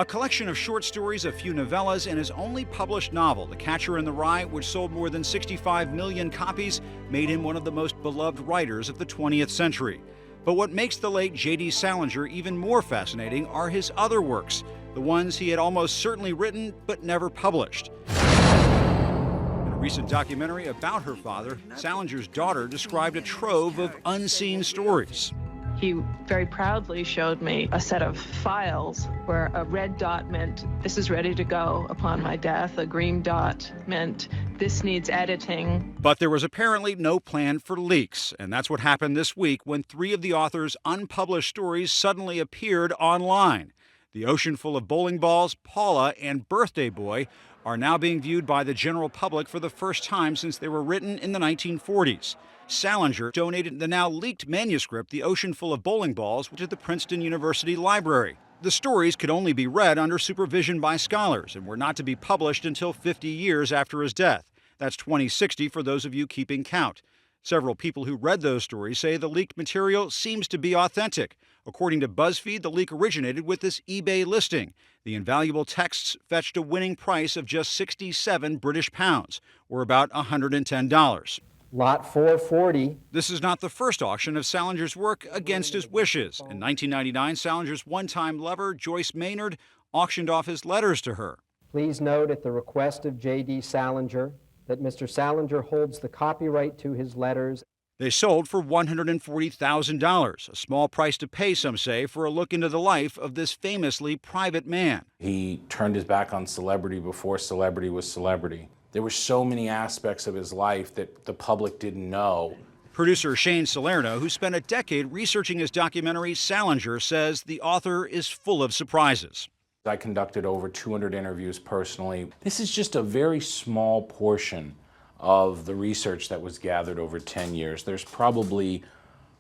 A collection of short stories, a few novellas, and his only published novel, The Catcher in the Rye, which sold more than 65 million copies, made him one of the most beloved writers of the 20th century. But what makes the late J.D. Salinger even more fascinating are his other works, the ones he had almost certainly written but never published. In a recent documentary about her father, Salinger's daughter described a trove of unseen stories. He very proudly showed me a set of files where a red dot meant this is ready to go upon my death, a green dot meant this needs editing. But there was apparently no plan for leaks, and that's what happened this week when 3 of the author's unpublished stories suddenly appeared online. The Ocean Full of Bowling Balls, Paula, and Birthday Boy are now being viewed by the general public for the first time since they were written in the 1940s. Salinger donated the now leaked manuscript, The Ocean Full of Bowling Balls, to the Princeton University Library. The stories could only be read under supervision by scholars and were not to be published until 50 years after his death. That's 2060 for those of you keeping count. Several people who read those stories say the leaked material seems to be authentic. According to BuzzFeed, the leak originated with this eBay listing. The invaluable texts fetched a winning price of just 67 British pounds, or about $110. Lot 440. This is not the first auction of Salinger's work against his wishes. In 1999, Salinger's one-time lover, Joyce Maynard, auctioned off his letters to her. Please note at the request of J.D. Salinger that Mr. Salinger holds the copyright to his letters. They sold for $140,000, a small price to pay, some say, for a look into the life of this famously private man. He turned his back on celebrity before celebrity was celebrity. There were so many aspects of his life that the public didn't know. Producer Shane Salerno, who spent a decade researching his documentary, Salinger, says the author is full of surprises. I conducted over 200 interviews personally. This is just a very small portion of the research that was gathered over 10 years. There's probably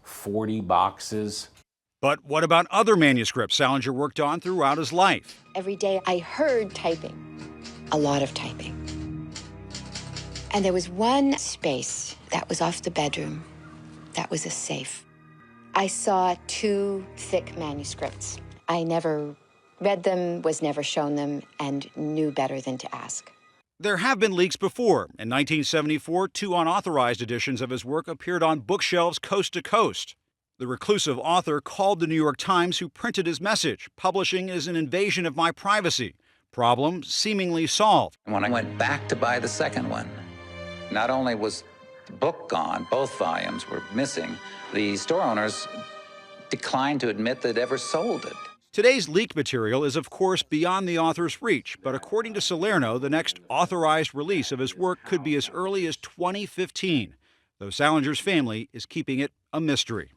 40 boxes. But what about other manuscripts Salinger worked on throughout his life? Every day I heard typing, a lot of typing. And there was one space that was off the bedroom. That was a safe. I saw 2 thick manuscripts. I never read them, was never shown them, and knew better than to ask. There have been leaks before. In 1974, 2 unauthorized editions of his work appeared on bookshelves coast to coast. The reclusive author called the New York Times, who printed his message. Publishing is an invasion of my privacy. Problem seemingly solved. When I went back to buy the second one, not only was the book gone, both volumes were missing, the store owners declined to admit they'd ever sold it. Today's leaked material is, of course, beyond the author's reach, but according to Salerno, the next authorized release of his work could be as early as 2015, though Salinger's family is keeping it a mystery.